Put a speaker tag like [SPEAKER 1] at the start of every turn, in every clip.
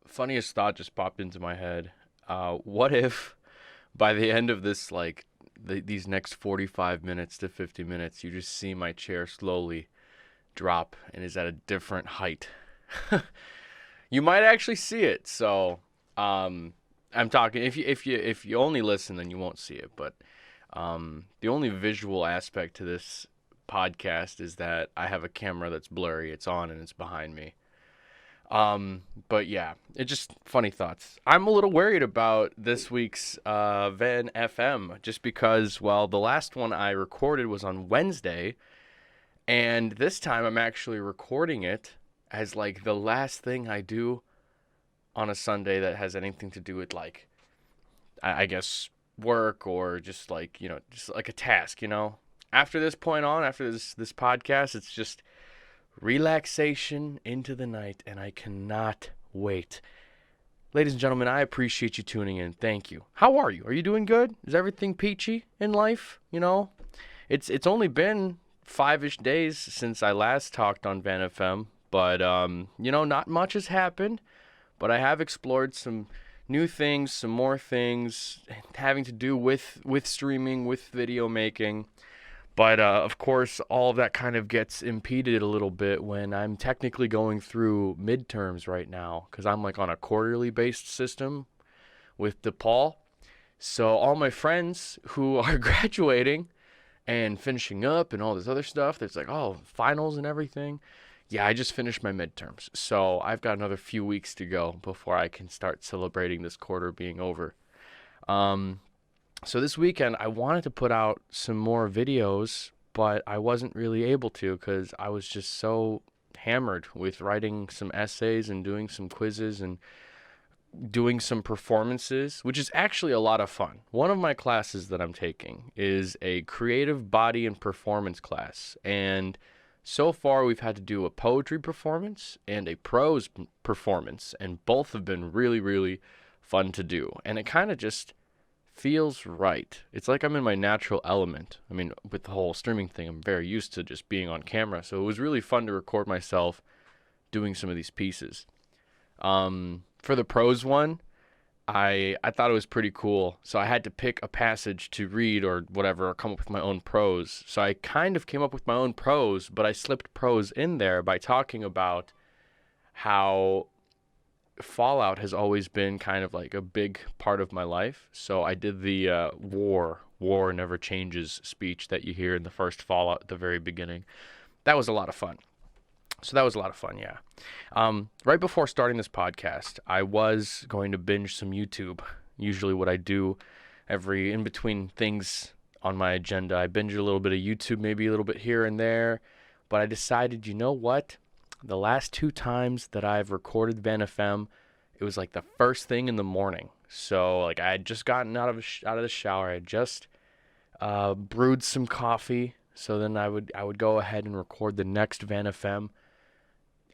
[SPEAKER 1] Funniest thought just popped into my head. What if by the end of this, these next 45 minutes to 50 minutes, you just see my chair slowly drop and is at a different height? You might actually see it. So, I'm talking. If you only listen, then you won't see it. But the only visual aspect to this podcast is that I have a camera that's blurry. It's on and it's behind me. But yeah, it just funny thoughts. I'm a little worried about this week's Van FM just because, well, the last one I recorded was on Wednesday, and this time I'm actually recording it as like the last thing I do on a Sunday that has anything to do with like, I guess work or just like, just like a task, After this point on, after this podcast, it's just relaxation into the night, and I cannot wait. Ladies and gentlemen, I appreciate you tuning in. Thank you. How are you? Are you doing good? Is everything peachy in life? It's only been 5-ish days since I last talked on Van FM, but not much has happened. But I have explored some new things, some more things having to do with streaming, with video making. But of course, all of that kind of gets impeded a little bit when I'm technically going through midterms right now because I'm like on a quarterly based system with DePaul. So all my friends who are graduating and finishing up and all this other stuff, that's like, oh, finals and everything. Yeah, I just finished my midterms. So I've got another few weeks to go before I can start celebrating this quarter being over. So this weekend, I wanted to put out some more videos, but I wasn't really able to because I was just so hammered with writing some essays and doing some quizzes and doing some performances, which is actually a lot of fun. One of my classes that I'm taking is a creative body and performance class, and so far we've had to do a poetry performance and a prose performance, and both have been really, really fun to do. And it kind of just feels right. It's like I'm in my natural element. I mean, with the whole streaming thing, I'm very used to just being on camera. So it was really fun to record myself doing some of these pieces. For the prose one, I thought it was pretty cool. So I had to pick a passage to read or whatever, or come up with my own prose. So I kind of came up with my own prose, but I slipped prose in there by talking about how Fallout has always been kind of like a big part of my life. So I did the war never changes speech that you hear in the first Fallout at the very beginning. That was a lot of fun. So that was a lot of fun, yeah. Right before starting this podcast, I was going to binge some YouTube. Usually what I do in between things on my agenda, I binge a little bit of YouTube, maybe a little bit here and there. But I decided, you know what? The last 2 times that I've recorded Van FM, it was like the first thing in the morning. So like I had just gotten out of the shower. I had just brewed some coffee. So then I would go ahead and record the next Van FM.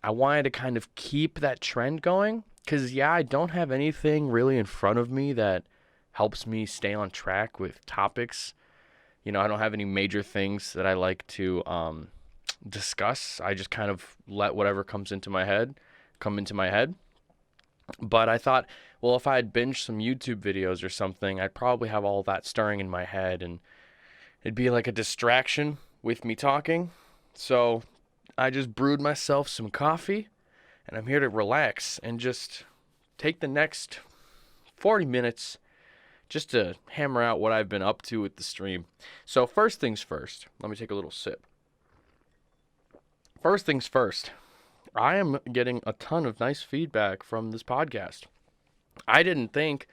[SPEAKER 1] I wanted to kind of keep that trend going because, yeah, I don't have anything really in front of me that helps me stay on track with topics. I don't have any major things that I like to discuss. I just kind of let whatever come into my head. But I thought, well, if I had binged some YouTube videos or something, I'd probably have all that stirring in my head and it'd be like a distraction with me talking. So I just brewed myself some coffee and I'm here to relax and just take the next 40 minutes just to hammer out what I've been up to with the stream. So first things first, let me take a little sip. First things first, I am getting a ton of nice feedback from this podcast. I didn't think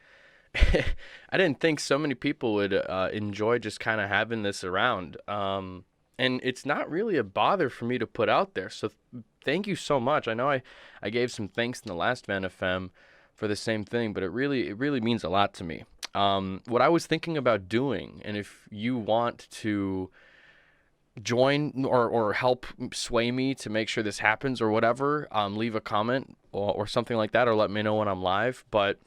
[SPEAKER 1] so many people would enjoy just kind of having this around. And it's not really a bother for me to put out there. So thank you so much. I know I gave some thanks in the last Van FM for the same thing, but it really means a lot to me. What I was thinking about doing, and if you want to join or help sway me to make sure this happens or whatever, leave a comment or something like that, or let me know when I'm live. But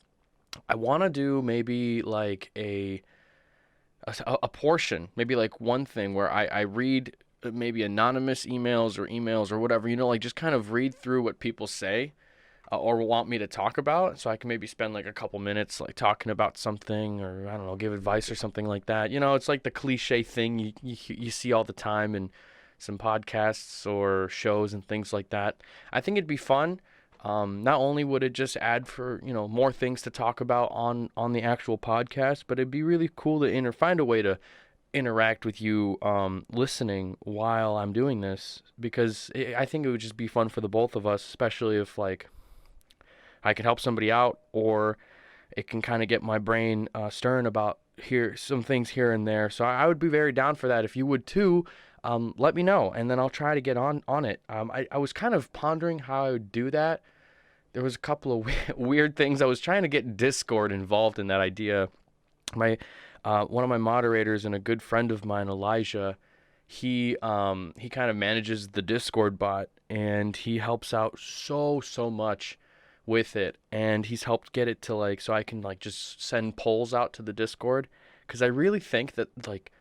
[SPEAKER 1] I want to do maybe like a portion, maybe like one thing where I read maybe anonymous emails or whatever, like just kind of read through what people say. or want me to talk about, so I can maybe spend like a couple minutes like talking about something, or I don't know, give advice or something like that. It's like the cliche thing you see all the time in some podcasts or shows and things like that. I think it'd be fun. Not only would it just add for more things to talk about on the actual podcast, but it'd be really cool to find a way to interact with you listening while I'm doing this, because I think it would just be fun for the both of us, especially if like I can help somebody out, or it can kind of get my brain stirring about here some things here and there. So I would be very down for that. If you would too, let me know, and then I'll try to get on it. I was kind of pondering how I would do that. There was a couple of weird things. I was trying to get Discord involved in that idea. My One of my moderators and a good friend of mine, Elijah, he kind of manages the Discord bot, and he helps out so much with it, and he's helped get it to like so I can like just send polls out to the Discord, because I really think that like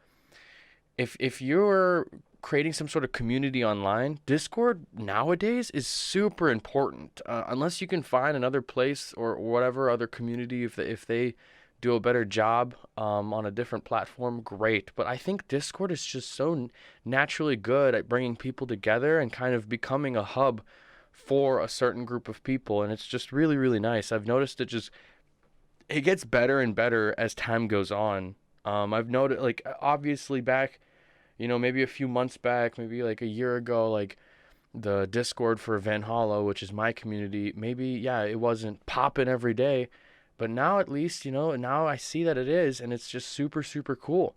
[SPEAKER 1] if you're creating some sort of community online, Discord nowadays is super important. Unless you can find another place or whatever other community, if they do a better job on a different platform, great. But I think Discord is just so naturally good at bringing people together and kind of becoming a hub for a certain group of people, and it's just really, really nice. I've noticed it gets better and better as time goes on. I've noticed, like, obviously back, maybe a few months back, maybe like a year ago, like the Discord for Van Hollow, which is my community, maybe, yeah, it wasn't popping every day, but now at least, now I see that it is, and it's just super, super cool.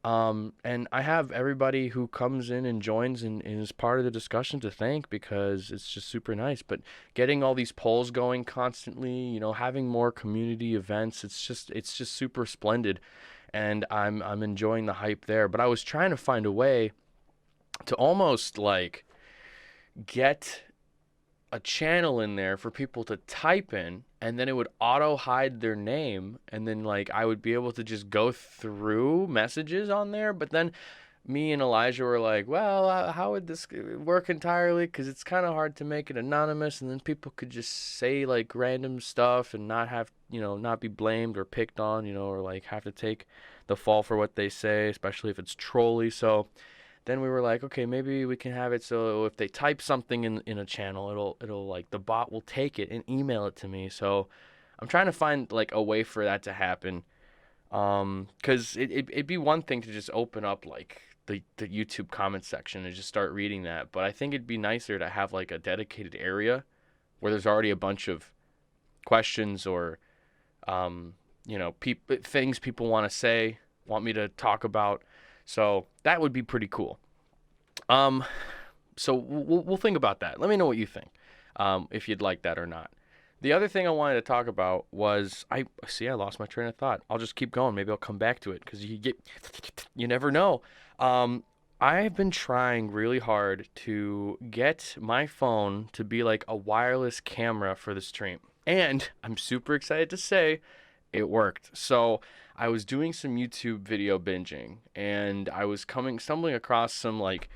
[SPEAKER 1] And I have everybody who comes in and joins and is part of the discussion to thank, because it's just super nice. But getting all these polls going constantly, having more community events, it's just super splendid, and I'm enjoying the hype there. But I was trying to find a way to almost like get a channel in there for people to type in, and then it would auto hide their name, and then like I would be able to just go through messages on there. But then me and Elijah were like, well, how would this work entirely, because it's kind of hard to make it anonymous, and then people could just say like random stuff and not have not be blamed or picked on, or like have to take the fall for what they say, especially if it's trolly. So then we were like, okay, maybe we can have it so if they type something in a channel, it'll like the bot will take it and email it to me. So I'm trying to find like a way for that to happen. 'Cause it'd be one thing to just open up like the YouTube comment section and just start reading that, but I think it'd be nicer to have like a dedicated area where there's already a bunch of questions, or things people want to say, want me to talk about. So that would be pretty cool. Um, so we'll think about that. Let me know what you think, if you'd like that or not. The other thing I wanted to talk about was I lost my train of thought. I'll just keep going. Maybe I'll come back to it, because you never know. I've been trying really hard to get my phone to be like a wireless camera for the stream, and I'm super excited to say it worked. So I was doing some YouTube video binging, and I was stumbling across some like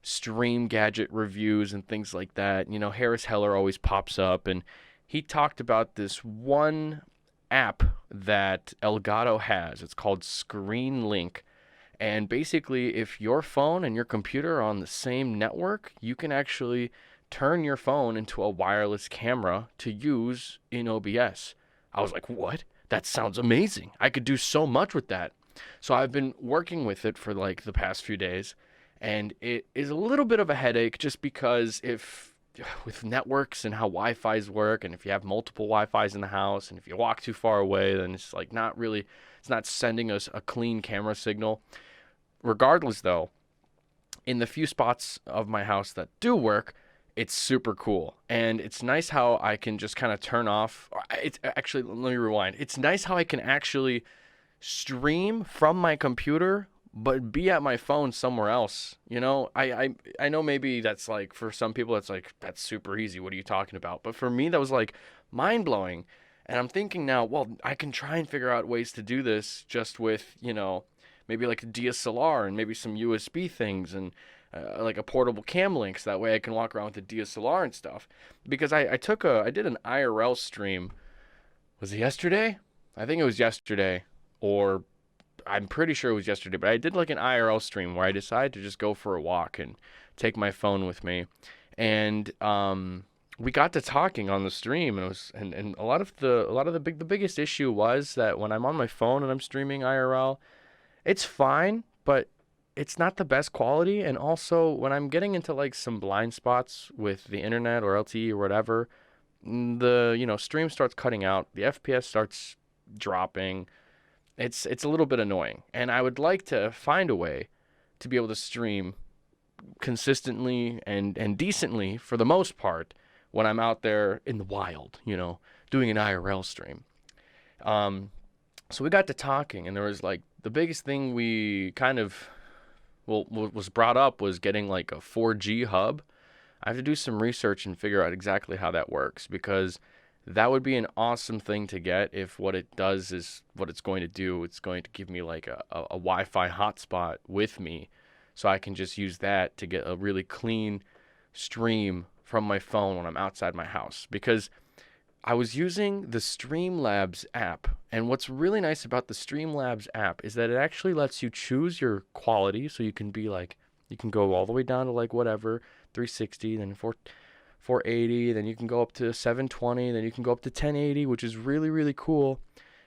[SPEAKER 1] stream gadget reviews and things like that. Harris Heller always pops up, and he talked about this one app that Elgato has. It's called Screen Link. And basically, if your phone and your computer are on the same network, you can actually turn your phone into a wireless camera to use in OBS. I was like, what? That sounds amazing. I could do so much with that. So I've been working with it for like the past few days, and it is a little bit of a headache, just because if with networks and how Wi-Fi's work, and if you have multiple Wi-Fi's in the house, and if you walk too far away, then it's like it's not sending us a clean camera signal. Regardless though, in the few spots of my house that do work, it's super cool. And it's nice how I can just kind of turn off. It's actually, let me rewind. It's nice how I can actually stream from my computer, but be at my phone somewhere else. I know maybe that's like, for some people, it's like, that's super easy. What are you talking about? But for me, that was like mind blowing. And I'm thinking now, well, I can try and figure out ways to do this just with, maybe like a DSLR and maybe some USB things, and like a portable cam link, so that way I can walk around with a DSLR and stuff. Because I did an IRL stream. Was it yesterday? I think it was yesterday, or I'm pretty sure it was yesterday. But I did like an IRL stream where I decided to just go for a walk and take my phone with me, and we got to talking on the stream, and it was and the biggest issue was that when I'm on my phone and I'm streaming IRL, it's fine, but it's not the best quality. And also, when I'm getting into like some blind spots with the internet or LTE or whatever, the stream starts cutting out, the FPS starts dropping. It's a little bit annoying, and I would like to find a way to be able to stream consistently and decently for the most part when I'm out there in the wild, doing an IRL stream. So we got to talking, and there was like the biggest thing we kind of was brought up was getting like a 4G hub. I have to do some research and figure out exactly how that works, because that would be an awesome thing to get if what it does is what it's going to do. It's going to give me like a Wi-Fi hotspot with me, so I can just use that to get a really clean stream from my phone when I'm outside my house. Because I was using the Streamlabs app, and what's really nice about the Streamlabs app is that it actually lets you choose your quality, so you can go all the way down to like whatever, 360, then 480, then you can go up to 720, then you can go up to 1080, which is really, really cool.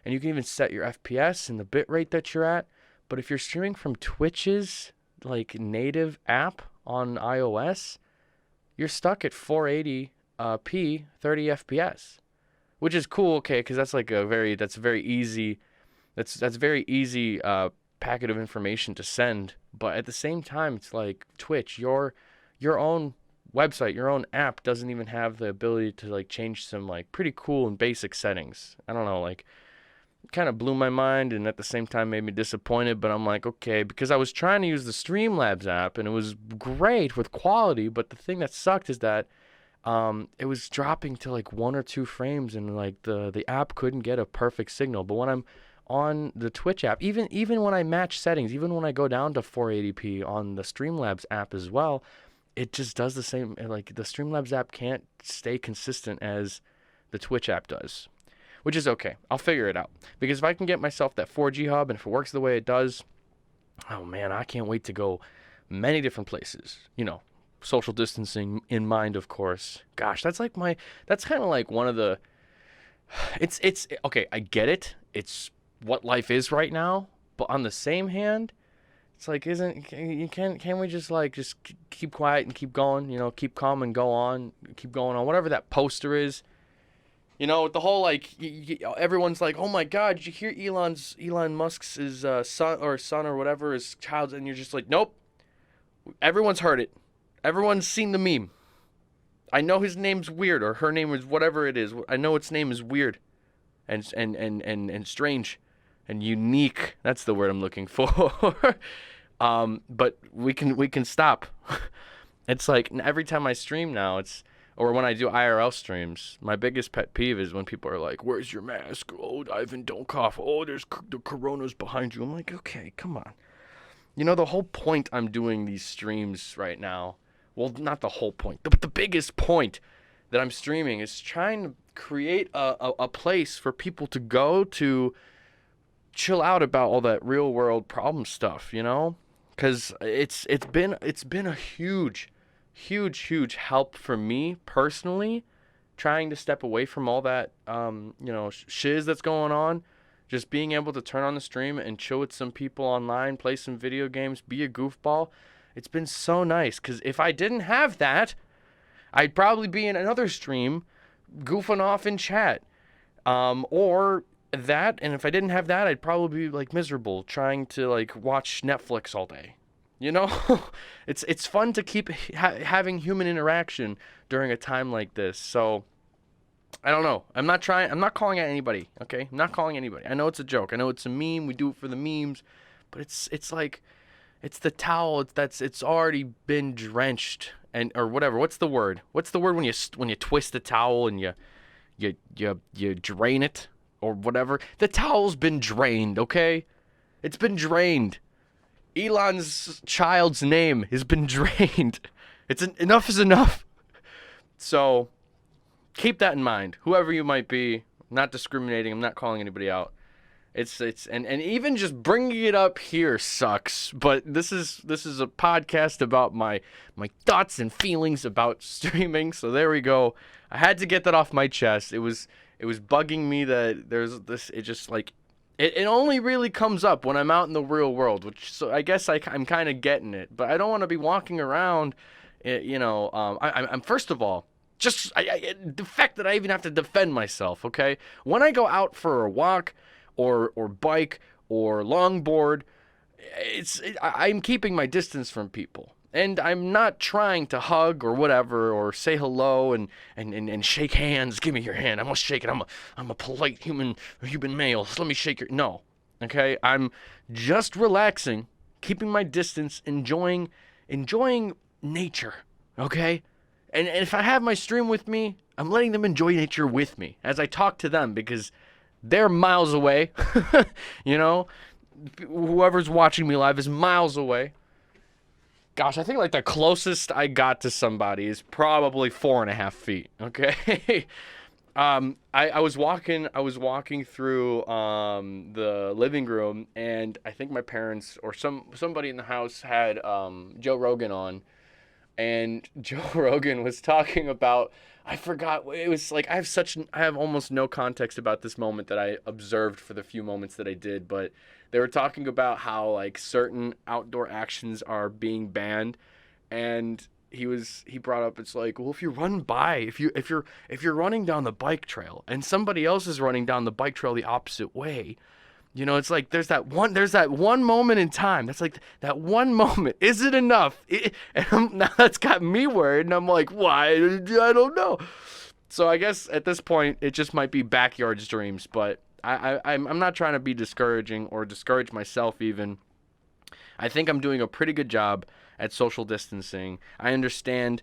[SPEAKER 1] And you can even set your FPS and the bit rate that you're at. But if you're streaming from Twitch's like native app on iOS, you're stuck at 480p 30 FPS, which is cool. Okay, because that's very easy packet of information to send. But at the same time, it's like Twitch, your own website, your own app doesn't even have the ability to like change some like pretty cool and basic settings. I don't know, like kind of blew my mind, and at the same time made me disappointed. But I'm like, okay, because I was trying to use the Streamlabs app and it was great with quality, but the thing that sucked is that it was dropping to like 1 or 2 frames, and like the app couldn't get a perfect signal. But when I'm on the Twitch app, even when I match settings, even when I go down to 480p on the Streamlabs app as well, it just does the same. Like the Streamlabs app can't stay consistent as the Twitch app does, which is okay. I'll figure it out, because if I can get myself that 4G hub and if it works the way it does, oh man, I can't wait to go many different places. Social distancing in mind, of course. Gosh, that's kind of like one of the. It's okay. I get it. It's what life is right now. But on the same hand, it's like, can we just keep quiet and keep going? Keep calm and go on. Keep going on. Whatever that poster is. The whole like everyone's like, oh my God, did you hear Elon Musk's son or whatever, his child, and you're just like, nope. Everyone's heard it. Everyone's seen the meme. I know his name's weird, or her name is whatever it is. I know its name is weird, and strange, and unique. That's the word I'm looking for. But we can stop. It's like every time I stream now, or when I do IRL streams, my biggest pet peeve is when people are like, "Where's your mask? Oh, Ivan, don't cough. Oh, there's the corona's behind you." I'm like, okay, come on. The whole point I'm doing these streams right now. Well, not the whole point, but the biggest point that I'm streaming is trying to create a place for people to go to chill out about all that real world problem stuff, because it's been a huge help for me personally, trying to step away from all that shiz that's going on. Just being able to turn on the stream and chill with some people online, play some video games, be a goofball. It's been so nice, because if I didn't have that, I'd probably be in another stream goofing off in chat. Or that, and if I didn't have that, I'd probably be like miserable trying to like watch Netflix all day. It's fun to keep having human interaction during a time like this. So I don't know. I'm not calling out anybody, okay? I'm not calling anybody. I know it's a joke. I know it's a meme. We do it for the memes. But it's like, it's the towel it's already been drenched, or whatever. What's the word? What's the word when you twist the towel and you drain it or whatever? The towel's been drained, okay? It's been drained. Elon's child's name has been drained. Enough is enough. So keep that in mind. Whoever you might be, I'm not discriminating. I'm not calling anybody out. And even just bringing it up here sucks. But this is a podcast about my thoughts and feelings about streaming. So there we go. I had to get that off my chest. It was bugging me that there's this. It just like it only really comes up when I'm out in the real world, which so I guess I'm kind of getting it. But I don't want to be walking around. I'm first of all. Just the fact that I even have to defend myself. Okay, when I go out for a walk or bike or longboard, I'm keeping my distance from people. And I'm not trying to hug or whatever or say hello and shake hands. Give me your hand. I'm gonna shake it. I'm a polite human male. So let me shake your no. Okay? I'm just relaxing, keeping my distance, enjoying nature. Okay? And if I have my stream with me, I'm letting them enjoy nature with me as I talk to them because they're miles away. You know, whoever's watching me live is miles away. Gosh, I think like the closest I got to somebody is probably 4.5 feet. Okay. I was walking through the living room, and I think my parents or somebody in the house had Joe Rogan on, and Joe Rogan was talking about, I forgot, it was like I have almost no context about this moment that I observed for the few moments that I did, but they were talking about how like certain outdoor actions are being banned, and he brought up, it's like, well, if you run by, if you're running down the bike trail and somebody else is running down the bike trail the opposite way, you know, it's like there's that one moment in time. That's like that one moment. Is it enough? Now that's got me worried, and I'm like, why? I don't know. So I guess at this point, it just might be backyard streams. But I'm not trying to be discouraging or discourage myself even. I think I'm doing a pretty good job at social distancing. I understand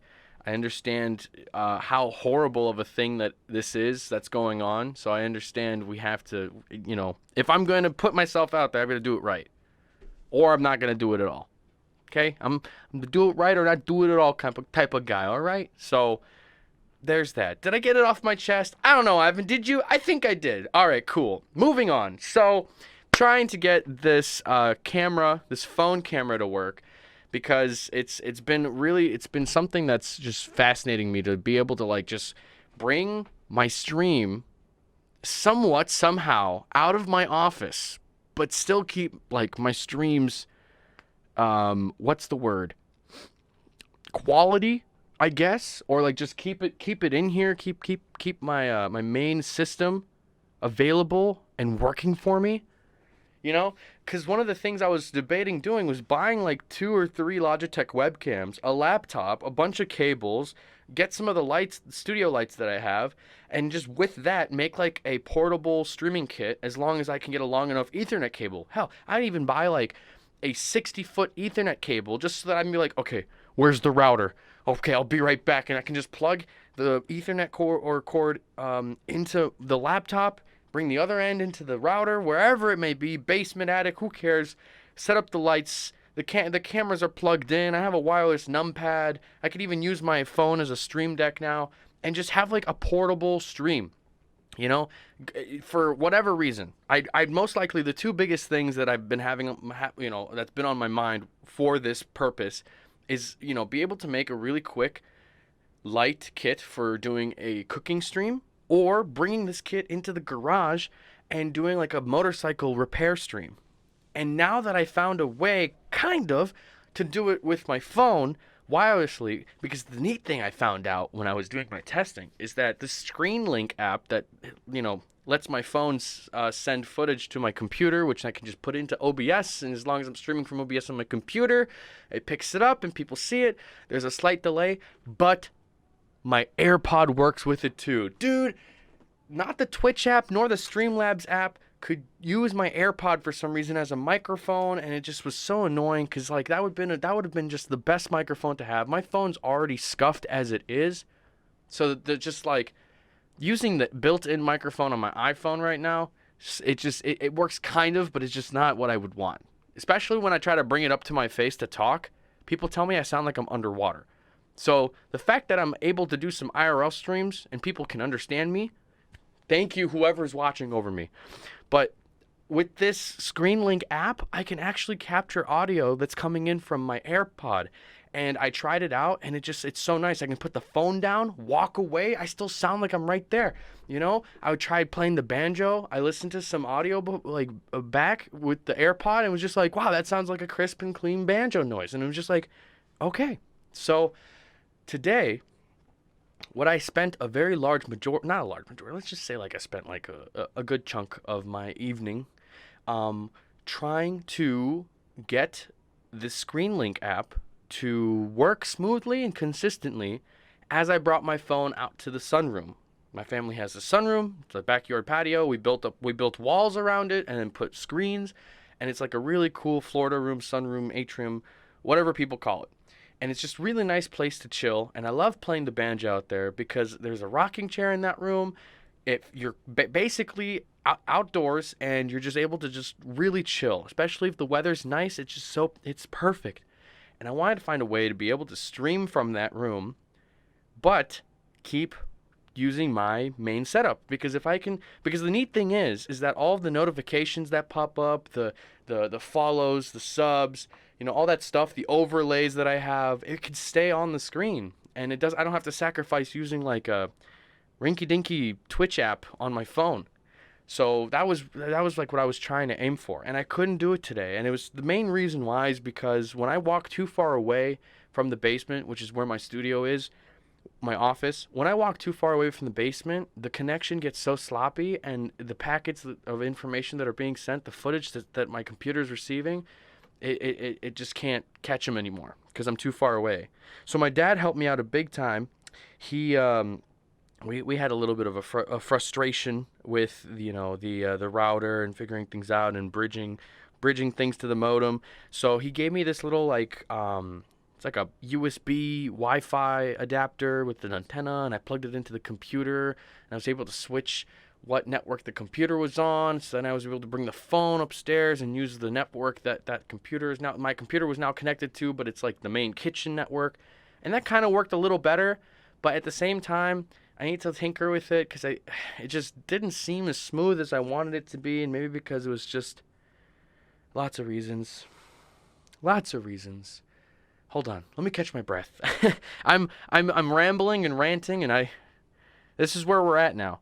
[SPEAKER 1] how horrible of a thing that this is that's going on. So I understand we have to, you know, if I'm going to put myself out there, I'm going to do it right. Or I'm not going to do it at all. Okay? I'm going to do it right or not do it at all type of guy, all right? So there's that. Did I get it off my chest? I don't know, Ivan. Did you? I think I did. All right, cool. Moving on. So trying to get this phone camera to work, because it's been something that's just fascinating me to be able to like just bring my stream somehow out of my office, but still keep like my streams, what's the word? Quality, I guess, or like just keep it in here, keep my my main system available and working for me. You know, because one of the things I was debating doing was buying like 2 or 3 Logitech webcams, a laptop, a bunch of cables, get some of the lights, the studio lights that I have, and just with that make like a portable streaming kit as long as I can get a long enough Ethernet cable. Hell, I'd even buy like a 60-foot Ethernet cable just so that I can be like, okay, where's the router? Okay, I'll be right back, and I can just plug the Ethernet cord into the laptop, bring the other end into the router, wherever it may be, basement, attic, who cares? Set up the lights. The cameras are plugged in. I have a wireless numpad. I could even use my phone as a stream deck now and just have like a portable stream. You know, for whatever reason, I'd most likely the 2 biggest things that I've been having, you know, that's been on my mind for this purpose is, you know, be able to make a really quick light kit for doing a cooking stream, or bringing this kit into the garage and doing like a motorcycle repair stream. And now that I found a way, kind of, to do it with my phone wirelessly, because the neat thing I found out when I was doing my testing is that the ScreenLink app that, you know, lets my phone send footage to my computer, which I can just put into OBS, and as long as I'm streaming from OBS on my computer, it picks it up and people see it. There's a slight delay, but my AirPod works with it too. Dude, not the Twitch app nor the Streamlabs app could use my AirPod for some reason as a microphone, and it just was so annoying because like that would have been just the best microphone to have. My phone's already scuffed as it is, so that just like using the built-in microphone on my iPhone right now, it works kind of, but it's just not what I would want. especially when I try to bring it up to my face to talk. People tell me I sound like I'm underwater. So the fact that I'm able to do some IRL streams and people can understand me, thank you, whoever's watching over me. But with this ScreenLink app, I can actually capture audio that's coming in from my AirPod. And I tried it out, and it's so nice. I can put the phone down, walk away. I still sound like I'm right there. I would try playing the banjo. I listened to some audio back with the AirPod, and it was just like, wow, that sounds like a crisp and clean banjo noise. And it was just like, okay. So today, what I spent a very large majority, not a large majority, let's just say like I spent like a good chunk of my evening trying to get the ScreenLink app to work smoothly and consistently as I brought my phone out to the sunroom. My family has a sunroom, it's a backyard patio. We built walls around it and then put screens, and it's like a really cool Florida room, sunroom, atrium, whatever people call it. And it's just a really nice place to chill. And I love playing the banjo out there because there's a rocking chair in that room. If you're basically outdoors and you're just able to just really chill, especially if the weather's nice, it's perfect. And I wanted to find a way to be able to stream from that room, but keep using my main setup. Because the neat thing is that all of the notifications that pop up, the follows, the subs, all that stuff, the overlays that I have, it can stay on the screen. And I don't have to sacrifice using like a rinky-dinky Twitch app on my phone. So that was like what I was trying to aim for, and I couldn't do it today. And it was the main reason why is because when I walk too far away from the basement, which is where my studio is, my office, when I walk too far away from the basement, the connection gets so sloppy, and the packets of information that are being sent, the footage that my computer is receiving, it just can't catch them anymore because I'm too far away. So my dad helped me out a big time. He we had a little bit of a frustration with the router and figuring things out and bridging things to the modem. So he gave me this little it's like a USB Wi-Fi adapter with an antenna, and I plugged it into the computer, and I was able to switch what network the computer was on. So then I was able to bring the phone upstairs and use the network that my computer was now connected to, but it's like the main kitchen network, and that kind of worked a little better. But at the same time, I need to tinker with it because it just didn't seem as smooth as I wanted it to be, and maybe because it was just lots of reasons. Hold on, let me catch my breath. I'm rambling and ranting, and this is where we're at now.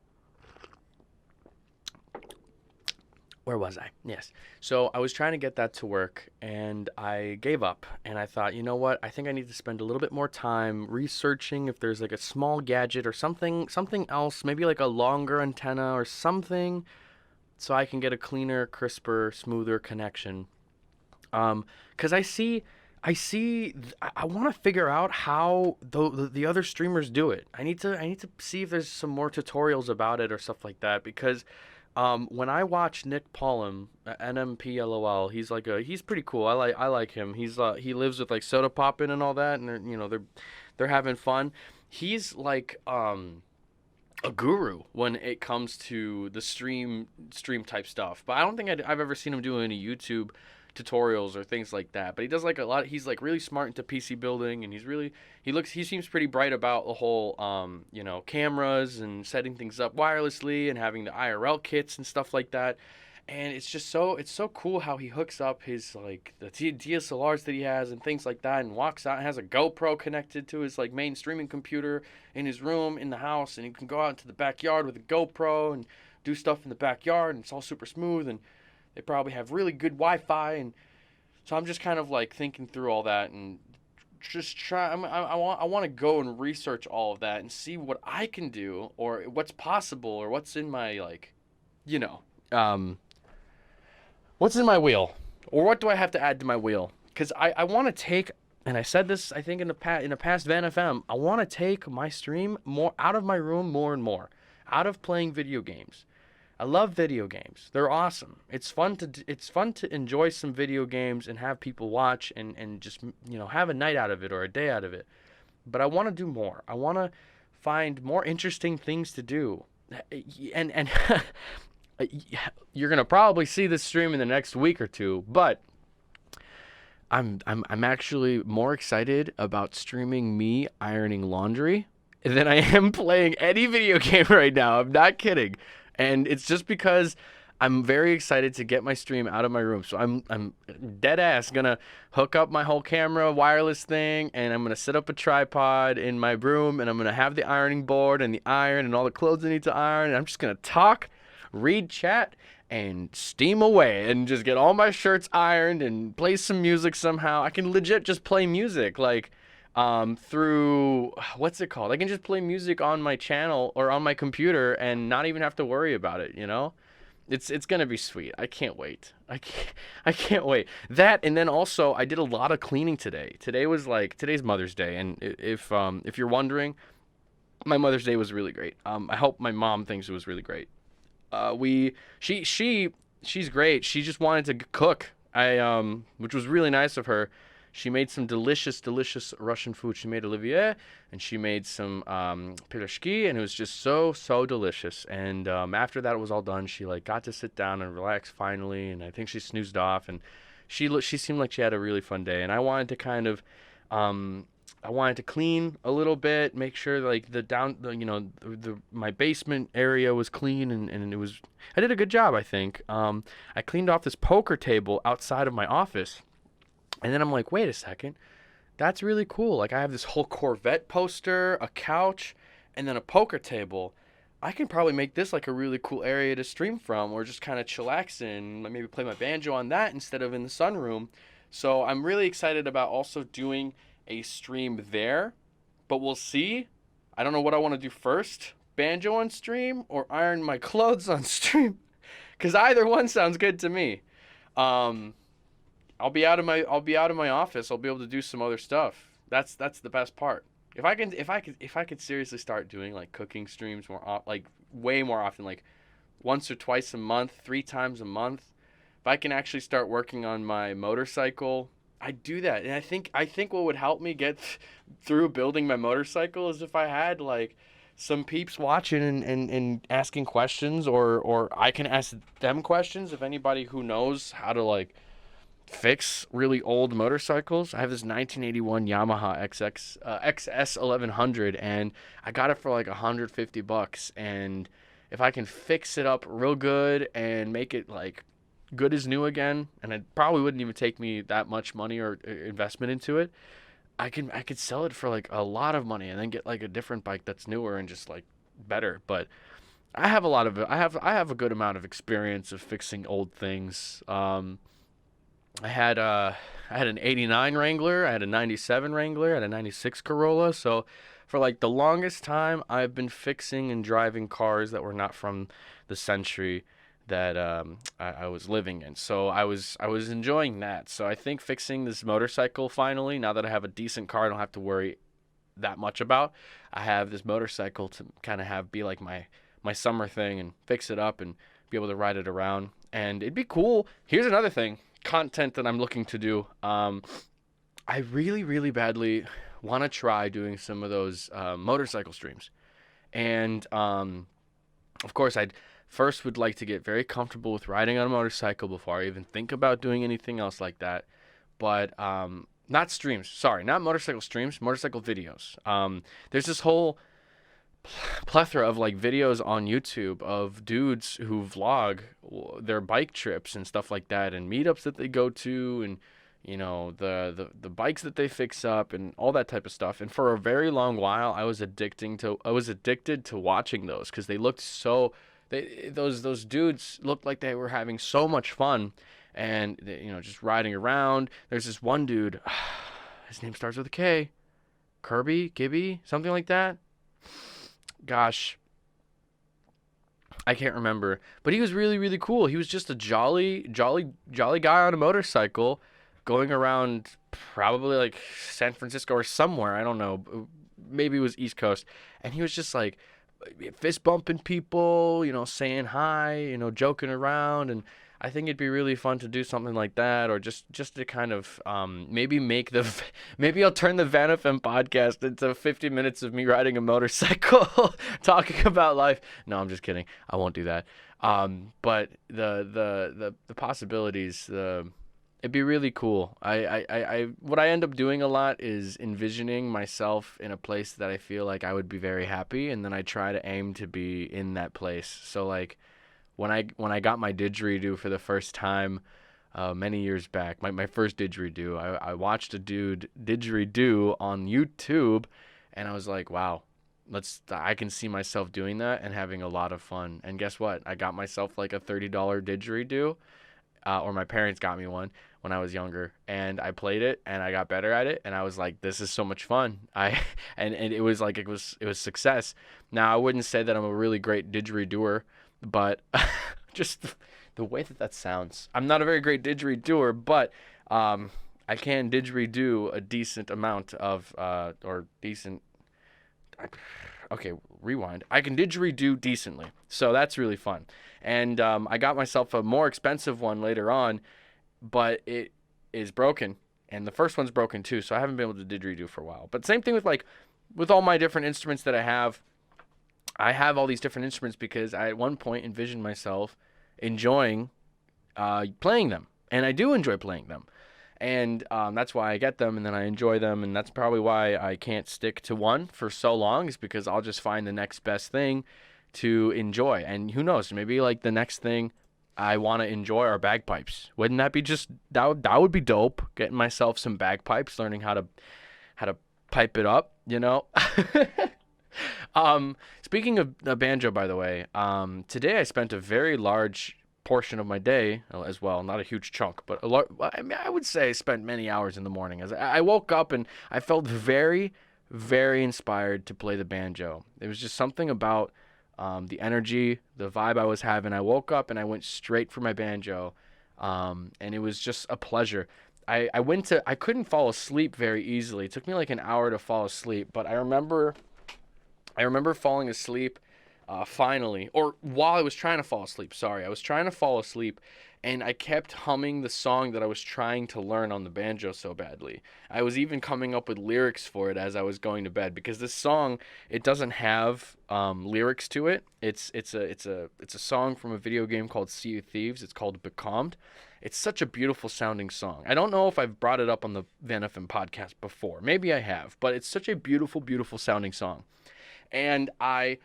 [SPEAKER 1] Where was I? Yes. So I was trying to get that to work, and I gave up. And I thought, you know what? I think I need to spend a little bit more time researching if there's like a small gadget or something else, maybe like a longer antenna or something, so I can get a cleaner, crisper, smoother connection. Because I want to figure out how the other streamers do it. I need to see if there's some more tutorials about it or stuff like that, because when I watch Nick Paulum, NMPLOL, he's pretty cool. I like him. He lives with like Soda Poppin' and all that, and they're having fun. He's like a guru when it comes to the stream type stuff. But I don't think I've ever seen him do any YouTube tutorials or things like that. But he does like a lot. He's like really smart into PC building, and he seems pretty bright about the whole cameras and setting things up wirelessly and having the IRL kits and stuff like that. And it's so cool how he hooks up his like the DSLRs that he has and things like that, and walks out and has a GoPro connected to his like main streaming computer in his room in the house, and he can go out into the backyard with a GoPro and do stuff in the backyard, and it's all super smooth, and they probably have really good Wi-Fi. And so I'm just kind of like thinking through all that and just I want to go and research all of that and see what I can do or what's possible or what's in my what's in my wheel, or what do I have to add to my wheel? Because I want to take, and I said this I think in a past Van FM, I want to take my stream more out of my room more and more, out of playing video games. I love video games. They're awesome. It's fun to enjoy some video games and have people watch and just have a night out of it or a day out of it. But I want to do more. I want to find more interesting things to do. And you're going to probably see this stream in the next week or two, but I'm actually more excited about streaming me ironing laundry than I am playing any video game right now. I'm not kidding. And it's just because I'm very excited to get my stream out of my room. So I'm dead ass gonna hook up my whole camera wireless thing, and I'm gonna set up a tripod in my room, and I'm gonna have the ironing board and the iron and all the clothes I need to iron, and I'm just gonna talk, read chat, and steam away and just get all my shirts ironed and play some music somehow. I can legit just play music like through what's it called? I can just play music on my channel or on my computer and not even have to worry about it, you know? It's gonna be sweet. I can't wait. I can't wait. That, and then also I did a lot of cleaning today. Today's Mother's Day, and if you're wondering, my Mother's Day was really great. I hope my mom thinks it was really great. We she's great. She just wanted to cook. Which was really nice of her. She made some delicious Russian food. She made Olivier, and she made some pyrishki, and it was just so delicious. And after that it was all done, she like got to sit down and relax finally, and I think she snoozed off, and she seemed like she had a really fun day. And I wanted to kind of I wanted to clean a little bit, make sure like my basement area was clean, and it was, I did a good job, I think. I cleaned off this poker table outside of my office, and then I'm like, wait a second, that's really cool. Like I have this whole Corvette poster, a couch, and then a poker table. I can probably make this like a really cool area to stream from, or just kind of chillax in, maybe play my banjo on that instead of in the sunroom. So I'm really excited about also doing a stream there, but we'll see. I don't know what I want to do first, banjo on stream or iron my clothes on stream, because either one sounds good to me. Um, I'll be out of my office. I'll be able to do some other stuff. That's the best part. If I could seriously start doing like cooking streams like way more often, like once or twice a month, 3 times a month. If I can actually start working on my motorcycle, I'd do that. And I think what would help me get through building my motorcycle is if I had like some peeps watching and asking questions, or I can ask them questions. If anybody who knows how to like fix really old motorcycles. I have this 1981 Yamaha XS 1100, and I got it for like $150. And if I can fix it up real good and make it like good as new again, and it probably wouldn't even take me that much money or investment into it, I could sell it for like a lot of money and then get like a different bike that's newer and just like better. But I have a good amount of experience of fixing old things. I had I had an '89 Wrangler, I had a '97 Wrangler, I had a '96 Corolla. So for like the longest time, I've been fixing and driving cars that were not from the century that I was living in. So I was enjoying that. So I think fixing this motorcycle finally, now that I have a decent car, I don't have to worry that much about. I have this motorcycle to kind of have be like my summer thing, and fix it up and be able to ride it around. And it'd be cool. Here's another thing, content that I'm looking to do. I really badly want to try doing some of those motorcycle streams. And of course, I'd first would like to get very comfortable with riding on a motorcycle before I even think about doing anything else like that. But not streams. Sorry, not motorcycle streams, motorcycle videos. There's this whole plethora of like videos on YouTube of dudes who vlog their bike trips and stuff like that, and meetups that they go to, and the bikes that they fix up and all that type of stuff. And for a very long while, I was addicted to watching those, because they looked so those dudes looked like they were having so much fun, and just riding around. There's this one dude, his name starts with a K, Gibby, something like that. Gosh, I can't remember, but he was really cool. He was just a jolly guy on a motorcycle going around, probably like San Francisco or somewhere, I don't know, maybe it was East Coast, and he was just like fist bumping people, saying hi, joking around. And I think it'd be really fun to do something like that, or just to kind of maybe maybe I'll turn the Van FM podcast into 50 minutes of me riding a motorcycle talking about life. No, I'm just kidding. I won't do that. But the possibilities, It'd be really cool. What I end up doing a lot is envisioning myself in a place that I feel like I would be very happy, and then I try to aim to be in that place. So like when I got my didgeridoo for the first time many years back, my first didgeridoo, I watched a dude didgeridoo on YouTube, and I was like, wow, I can see myself doing that and having a lot of fun. And guess what? I got myself like a $30 didgeridoo, or my parents got me one when I was younger, and I played it and I got better at it, and I was like, this is so much fun. And it was like it was success. Now I wouldn't say that I'm a really great didgeridooer, but just the way that that sounds. I'm not a very great didgeridooer, but I can didgeridoo a decent amount of or decent. Okay, rewind. I can didgeridoo decently, so that's really fun. And I got myself a more expensive one later on, but it is broken, and the first one's broken too. So I haven't been able to didgeridoo for a while. But same thing with like with all my different instruments that I have. I have all these different instruments because I at one point envisioned myself enjoying playing them, and I do enjoy playing them, and that's why I get them, and then I enjoy them, and that's probably why I can't stick to one for so long, is because I'll just find the next best thing to enjoy, and who knows, maybe like the next thing I want to enjoy are bagpipes. Wouldn't that be just that would be dope? Getting myself some bagpipes, learning how to pipe it up, you know. Speaking of banjo, by the way, today I spent a very large portion of my day as well, not a huge chunk, but I mean, I would say I spent many hours in the morning. As I woke up and I felt very, very inspired to play the banjo. There was just something about the energy, the vibe I was having. I woke up and I went straight for my banjo, and it was just a pleasure. I couldn't fall asleep very easily. It took me like an hour to fall asleep, but I remember falling asleep finally, or while I was trying to fall asleep. Sorry, I was trying to fall asleep, and I kept humming the song that I was trying to learn on the banjo so badly. I was even coming up with lyrics for it as I was going to bed, because this song, it doesn't have lyrics to it. It's a song from a video game called Sea of Thieves. It's called Becalmed. It's such a beautiful sounding song. I don't know if I've brought it up on the Van FM podcast before. Maybe I have, but it's such a beautiful, beautiful sounding song. And I've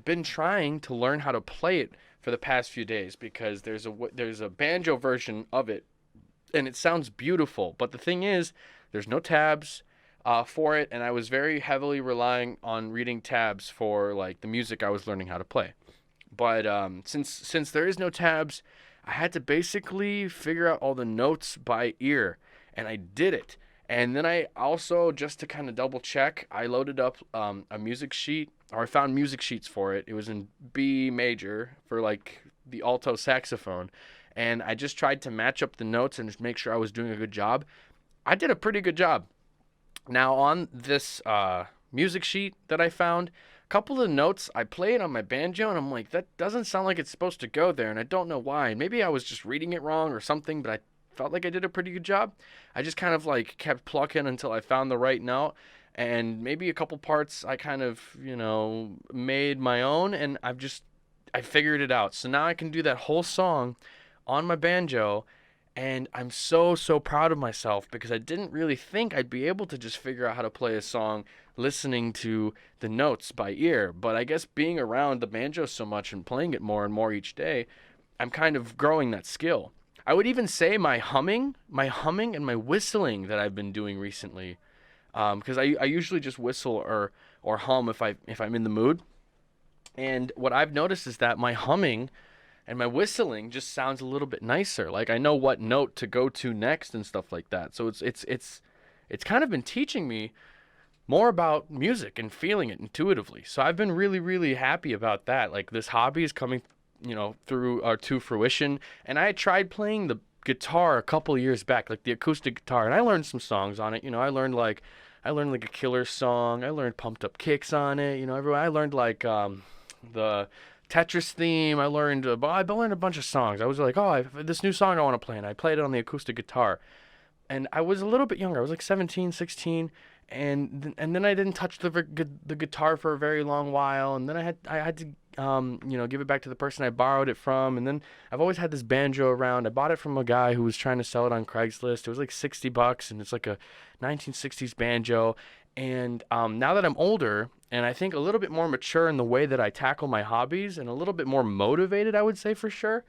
[SPEAKER 1] been trying to learn how to play it for the past few days, because there's a banjo version of it, and it sounds beautiful. But the thing is, there's no tabs for it, and I was very heavily relying on reading tabs for like the music I was learning how to play. But since there is no tabs, I had to basically figure out all the notes by ear, and I did it. And then I also, just to kind of double check, I loaded up a music sheet, or I found music sheets for it. It was in B major for like the alto saxophone. And I just tried to match up the notes and just make sure I was doing a good job. I did a pretty good job. Now on this music sheet that I found, a couple of notes I played on my banjo, and I'm like, that doesn't sound like it's supposed to go there, and I don't know why. Maybe I was just reading it wrong or something, but I felt like I did a pretty good job. I just kind of like kept plucking until I found the right note, and maybe a couple parts I kind of, made my own, and I figured it out. So now I can do that whole song on my banjo, and I'm so, so proud of myself, because I didn't really think I'd be able to just figure out how to play a song listening to the notes by ear. But I guess being around the banjo so much and playing it more and more each day, I'm kind of growing that skill. I would even say my humming and my whistling that I've been doing recently, because I usually just whistle or hum if I'm in the mood. And what I've noticed is that my humming and my whistling just sounds a little bit nicer. Like I know what note to go to next and stuff like that. So it's kind of been teaching me more about music and feeling it intuitively. So I've been really, really happy about that. Like this hobby is coming through to fruition. And I tried playing the guitar a couple of years back, like the acoustic guitar, and I learned some songs on it. I learned like a Killer song. I learned Pumped Up Kicks on it. I learned like the Tetris theme. I learned a bunch of songs. I was like, oh, this new song I want to play, and I played it on the acoustic guitar. And I was a little bit younger. I was like 17, 16, and then I didn't touch the guitar for a very long while, and then I had to give it back to the person I borrowed it from, and then I've always had this banjo around. I bought it from a guy who was trying to sell it on Craigslist. It was like $60, and it's like a 1960s banjo. And now that I'm older, and I think a little bit more mature in the way that I tackle my hobbies, and a little bit more motivated, I would say for sure,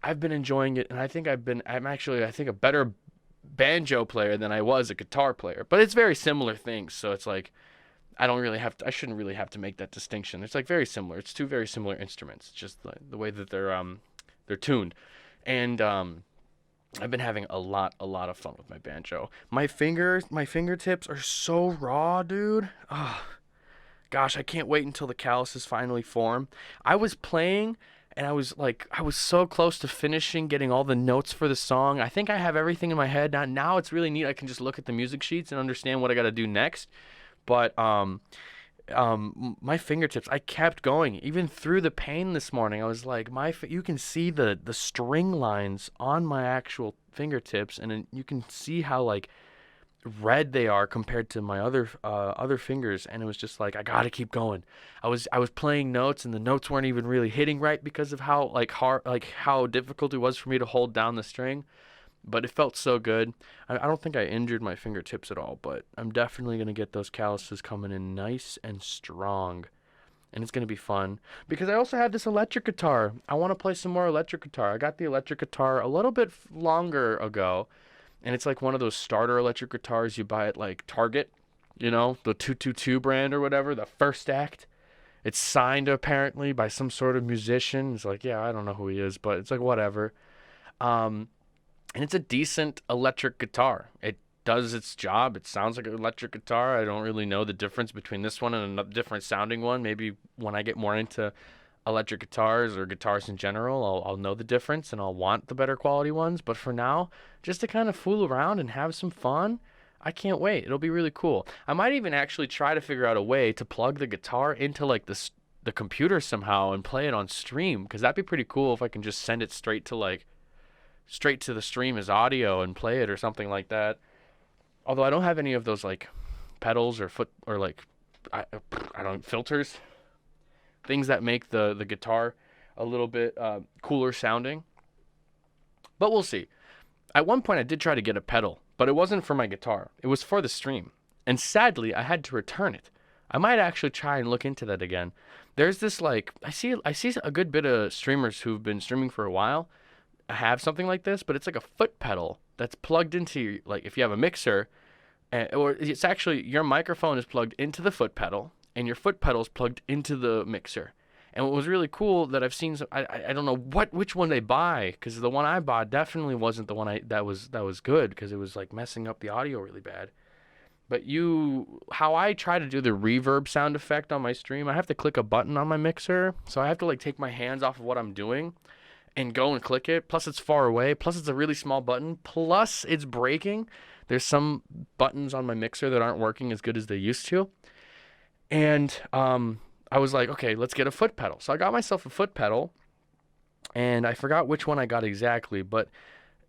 [SPEAKER 1] I've been enjoying it, and I'm actually, I think, a better banjo player than I was a guitar player. But it's very similar things, so it's like I shouldn't really have to make that distinction. It's like very similar. It's two very similar instruments, just the way that they're tuned. And I've been having a lot of fun with my banjo. My fingertips are so raw, dude. Oh, gosh, I can't wait until the calluses finally form. I was playing and I was so close to finishing getting all the notes for the song. I think I have everything in my head. Now it's really neat. I can just look at the music sheets and understand what I got to do next. But my fingertips, I kept going even through the pain this morning. I was like, you can see the string lines on my actual fingertips, and then you can see how like red they are compared to my other fingers, and it was just like I gotta keep going. I was playing notes, and the notes weren't even really hitting right because of how how difficult it was for me to hold down the string. But it felt so good. I don't think I injured my fingertips at all, but I'm definitely gonna get those calluses coming in nice and strong, and it's gonna be fun because I also have this electric guitar. I want to play some more electric guitar. I got the electric guitar a little bit longer ago, and it's like one of those starter electric guitars you buy at like Target, the 222 brand or whatever, the first act. It's signed apparently by some sort of musician. It's like, yeah, I don't know who he is, but it's like whatever. And it's a decent electric guitar. It does its job. It sounds like an electric guitar. I don't really know the difference between this one and a different sounding one. Maybe when I get more into electric guitars or guitars in general, I'll know the difference and I'll want the better quality ones. But for now, just to kind of fool around and have some fun, I can't wait. It'll be really cool. I might even actually try to figure out a way to plug the guitar into like the computer somehow and play it on stream, because that'd be pretty cool if I can just send it straight to the stream as audio and play it or something like that. Although I don't have any of those like pedals or I don't filters, things that make the guitar a little bit cooler sounding. But we'll see. At one point I did try to get a pedal, but it wasn't for my guitar. It was for the stream. And sadly, I had to return it. I might actually try and look into that again. There's this I see a good bit of streamers who've been streaming for a while have something like this, but it's like a foot pedal that's plugged into like if you have a mixer, or it's actually your microphone is plugged into the foot pedal and your foot pedal is plugged into the mixer. And what was really cool that I've seen, I don't know which one they buy, because the one I bought definitely wasn't the one that was good, because it was like messing up the audio really bad. But how I try to do the reverb sound effect on my stream, I have to click a button on my mixer, so I have to like take my hands off of what I'm doing and go and click it. Plus it's far away. Plus it's a really small button. Plus it's breaking. There's some buttons on my mixer that aren't working as good as they used to. And I was like, okay, let's get a foot pedal. So I got myself a foot pedal, and I forgot which one I got exactly. But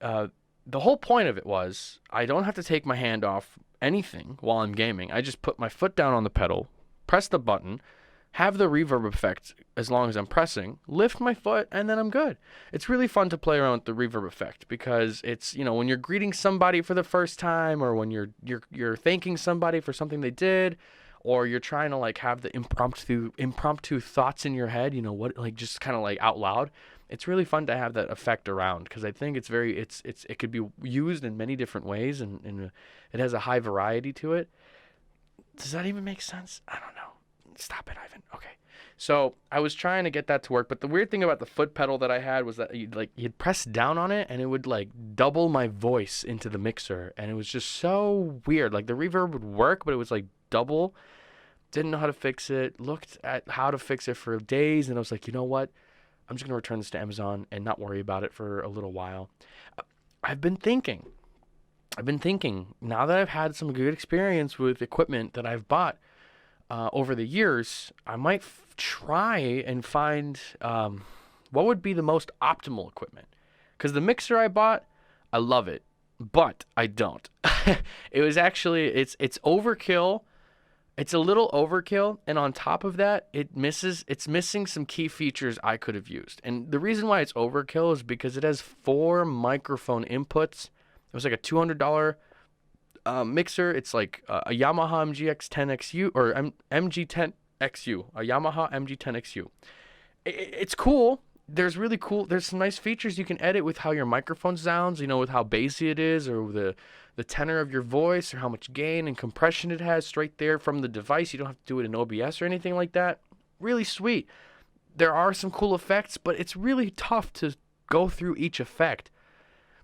[SPEAKER 1] the whole point of it was I don't have to take my hand off anything while I'm gaming. I just put my foot down on the pedal, press the button, have the reverb effect as long as I'm pressing, lift my foot, and then I'm good. It's really fun to play around with the reverb effect, because it's, when you're greeting somebody for the first time, or when you're thanking somebody for something they did, or you're trying to like have the impromptu thoughts in your head, just kind of like out loud. It's really fun to have that effect around, because I think it could be used in many different ways, and it has a high variety to it. Does that even make sense? I don't know. Stop it, Ivan. Okay. So I was trying to get that to work, but the weird thing about the foot pedal that I had was that you'd press down on it and it would like double my voice into the mixer, and it was just so weird. Like the reverb would work, but it was like double. Didn't know how to fix it. Looked at how to fix it for days, and I was like, you know what? I'm just gonna return this to Amazon and not worry about it for a little while. I've been thinking, now that I've had some good experience with equipment that I've bought over the years, I might try and find what would be the most optimal equipment. Because the mixer I bought, I love it. but I don't. It was actually it's overkill. It's a little overkill, and on top of that, it's missing some key features I could have used. And the reason why it's overkill is because it has 4 microphone inputs. It was like a $200 mixer. It's like a Yamaha MGX10XU or MG10XU, a Yamaha MG10XU. It's cool. There's some nice features you can edit with how your microphone sounds, with how bassy it is, or the tenor of your voice, or how much gain and compression it has straight there from the device. You don't have to do it in OBS or anything like that. Really sweet. There are some cool effects, but it's really tough to go through each effect.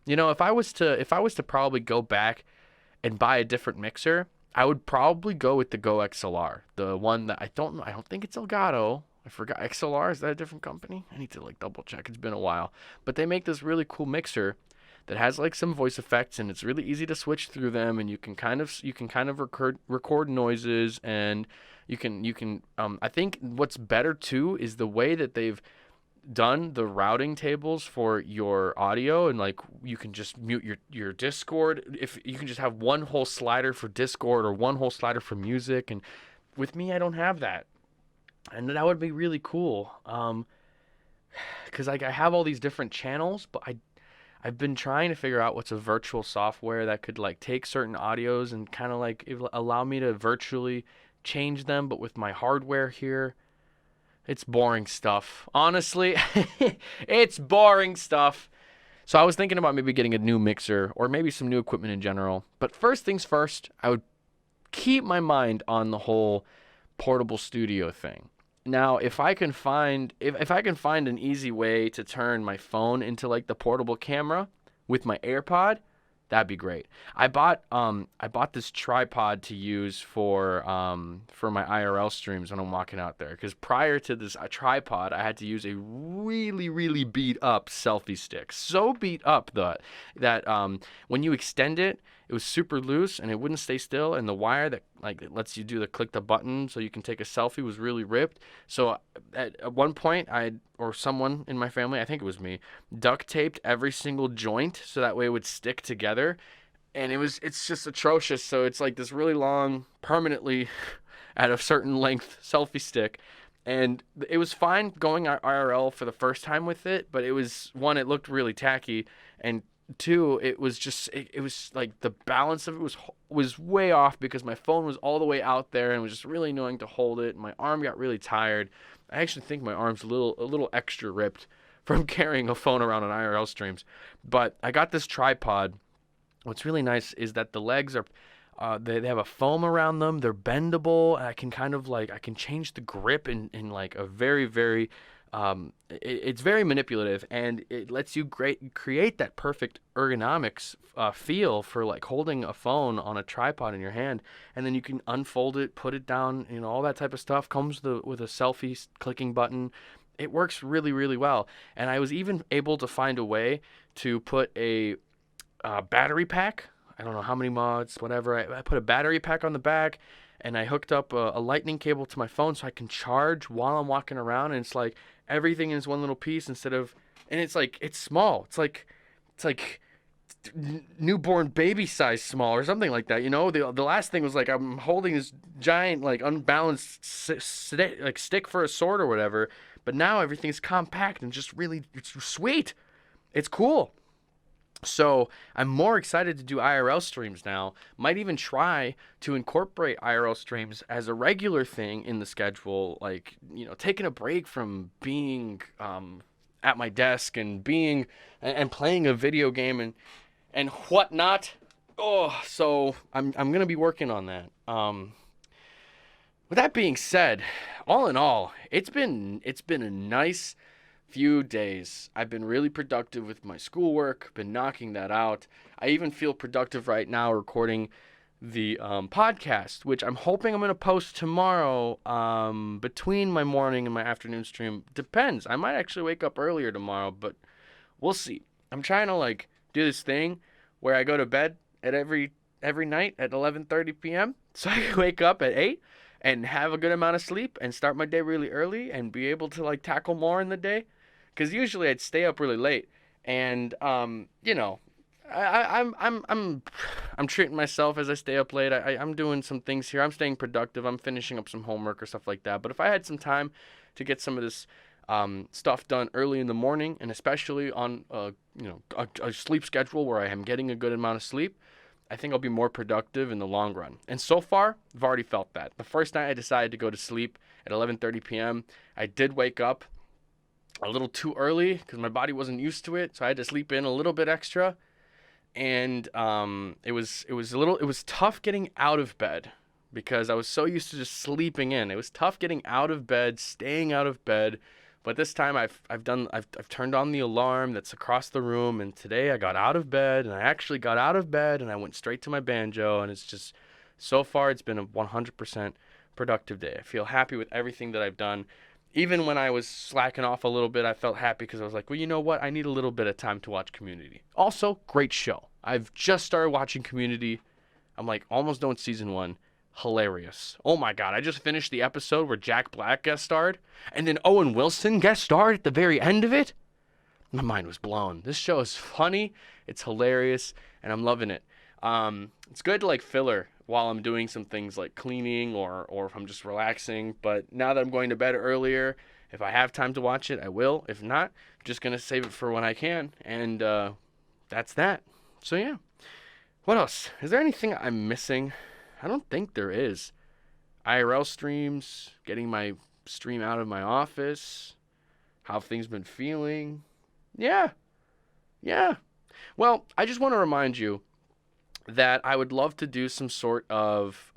[SPEAKER 1] If I was to probably go back and buy a different mixer, I would probably go with the Go XLR, the one that I don't know. I don't think it's Elgato. I forgot. XLR, is that a different company? I need to double check. It's been a while, but they make this really cool mixer that has some voice effects, and it's really easy to switch through them, and you can kind of record noises, and you can I think what's better too is the way that they've done the routing tables for your audio, and you can just mute your Discord. If you can just have one whole slider for Discord or one whole slider for music, and with me I don't have that, and that would be really cool. Because I have all these different channels, but I've been trying to figure out what's a virtual software that could take certain audios and kind of allow me to virtually change them, but with my hardware here. It's boring stuff. Honestly, it's boring stuff. So I was thinking about maybe getting a new mixer or maybe some new equipment in general. But first things first, I would keep my mind on the whole portable studio thing. Now, if I can find an easy way to turn my phone into the portable camera with my AirPod, that'd be great. I bought this tripod to use for my IRL streams when I'm walking out there. Because prior to this tripod, I had to use a really really beat up selfie stick. So beat up that when you extend it, it was super loose and it wouldn't stay still. And the wire that it lets you do the click the button so you can take a selfie was really ripped. So at one point, or someone in my family, I think it was me, duct taped every single joint so that way it would stick together, and it's just atrocious. So it's this really long, permanently at a certain length selfie stick, and it was fine going IRL for the first time with it, but it was, one, it looked really tacky, and two, it was just it was the balance of it was way off because my phone was all the way out there and it was just really annoying to hold it. My arm got really tired. I actually think my arm's a little extra ripped from carrying a phone around on IRL streams. But I got this tripod. What's really nice is that the legs are they have a foam around them. They're bendable. And I can I can change the grip in a very very it's very manipulative, and it lets you create that perfect ergonomics feel for holding a phone on a tripod in your hand, and then you can unfold it, put it down, all that type of stuff. Comes with a selfie clicking button. It works really really well, and I was even able to find a way to put a battery pack. I don't know how many mods, whatever. I put a battery pack on the back, and I hooked up a lightning cable to my phone so I can charge while I'm walking around, and it's everything is one little piece instead of, and it's small. It's like newborn baby size small or something like that. The last thing was I'm holding this giant unbalanced stick for a sword or whatever, but now everything's compact and just really, it's sweet. It's cool. So I'm more excited to do IRL streams now. Might even try to incorporate IRL streams as a regular thing in the schedule. Taking a break from being at my desk and being and playing a video game and whatnot. Oh, so I'm gonna be working on that. With that being said, all in all, it's been a nice few days. I've been really productive with my schoolwork, been knocking that out. I even feel productive right now recording the podcast, which I'm hoping I'm going to post tomorrow between my morning and my afternoon stream. Depends. I might actually wake up earlier tomorrow, but we'll see. I'm trying to do this thing where I go to bed at every night at 11:30 p.m. so I can wake up at 8 and have a good amount of sleep and start my day really early and be able to tackle more in the day. Because usually I'd stay up really late, and I'm treating myself as I stay up late. I'm doing some things here. I'm staying productive. I'm finishing up some homework or stuff like that. But if I had some time to get some of this stuff done early in the morning, and especially on a sleep schedule where I am getting a good amount of sleep, I think I'll be more productive in the long run. And so far, I've already felt that. The first night I decided to go to sleep at 11:30 p.m., I did wake up a little too early because my body wasn't used to it, so I had to sleep in a little bit extra. And it was tough getting out of bed because I was so used to just sleeping in. It was tough getting out of bed, staying out of bed. But this time I've turned on the alarm that's across the room, and today I got out of bed, and I actually got out of bed and I went straight to my banjo, and it's just, so far it's been a 100% productive day. I feel happy with everything that I've done. Even when I was slacking off a little bit, I felt happy because I was like, well, you know what? I need a little bit of time to watch Community. Also, great show. I've just started watching Community. I'm like almost done with season 1. Hilarious. Oh my God. I just finished the episode where Jack Black guest starred and then Owen Wilson guest starred at the very end of it. My mind was blown. This show is funny. It's hilarious and I'm loving it. It's good to like filler while I'm doing some things like cleaning or if I'm just relaxing. But now that I'm going to bed earlier, if I have time to watch it, I will. If not, I'm just going to save it for when I can. And that's that. So yeah. What else? Is there anything I'm missing? I don't think there is. IRL streams, getting my stream out of my office, how have things been feeling? Yeah. Well, I just want to remind you that I would love to do some sort of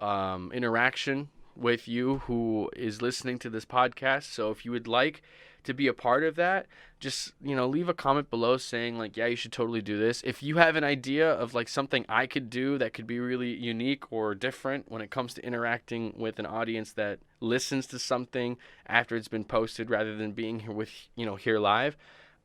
[SPEAKER 1] interaction with you who is listening to this podcast. So if you would like to be a part of that, just, leave a comment below saying like, yeah, you should totally do this. If you have an idea of like something I could do that could be really unique or different when it comes to interacting with an audience that listens to something after it's been posted rather than being here here live,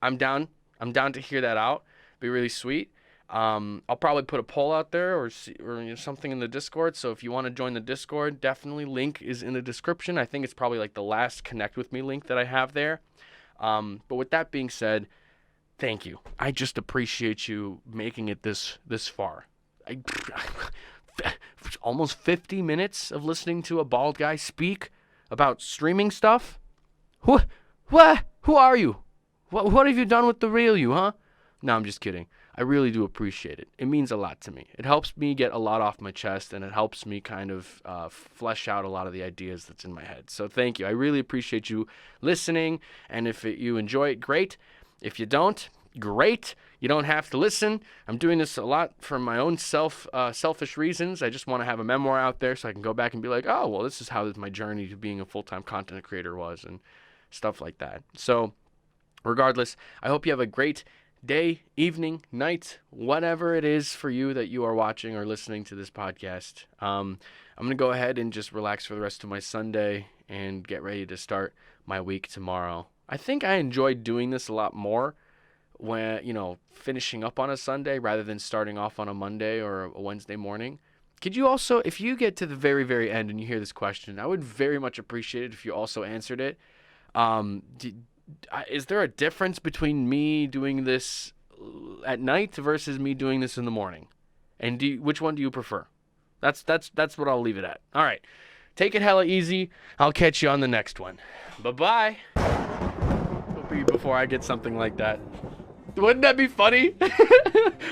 [SPEAKER 1] I'm down to hear that out. Be really sweet. I'll probably put a poll out there or something in the Discord. So if you want to join the Discord, definitely link is in the description. I think it's probably like the last connect with me link that I have there. But with that being said, thank you. I just appreciate you making it this far. Almost 50 minutes of listening to a bald guy speak about streaming stuff. Who are you? What have you done with the real you, huh? No, I'm just kidding. I really do appreciate it. It means a lot to me. It helps me get a lot off my chest, and it helps me kind of flesh out a lot of the ideas that's in my head. So thank you. I really appreciate you listening, and if you enjoy it, great. If you don't, great. You don't have to listen. I'm doing this a lot for my own selfish reasons. I just want to have a memoir out there so I can go back and be like, oh, well, this is how my journey to being a full-time content creator was and stuff like that. So regardless, I hope you have a great day, evening, night, whatever it is for you that you are watching or listening to this podcast. I'm going to go ahead and just relax for the rest of my Sunday and get ready to start my week tomorrow. I think I enjoyed doing this a lot more when, finishing up on a Sunday rather than starting off on a Monday or a Wednesday morning. Could you also, if you get to the very, very end and you hear this question, I would very much appreciate it if you also answered it. Is there a difference between me doing this at night versus me doing this in the morning? And which one do you prefer? That's what I'll leave it at. All right. Take it hella easy. I'll catch you on the next one. Bye-bye. Before I get something like that. Wouldn't that be funny?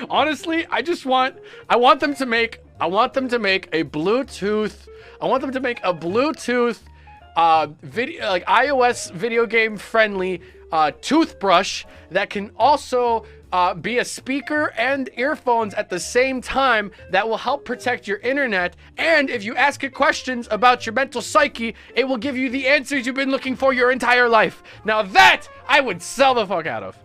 [SPEAKER 1] Honestly, I want them to make a Bluetooth video, like iOS video game friendly toothbrush that can also be a speaker and earphones at the same time that will help protect your internet. And if you ask it questions about your mental psyche, it will give you the answers you've been looking for your entire life. Now that I would sell the fuck out of.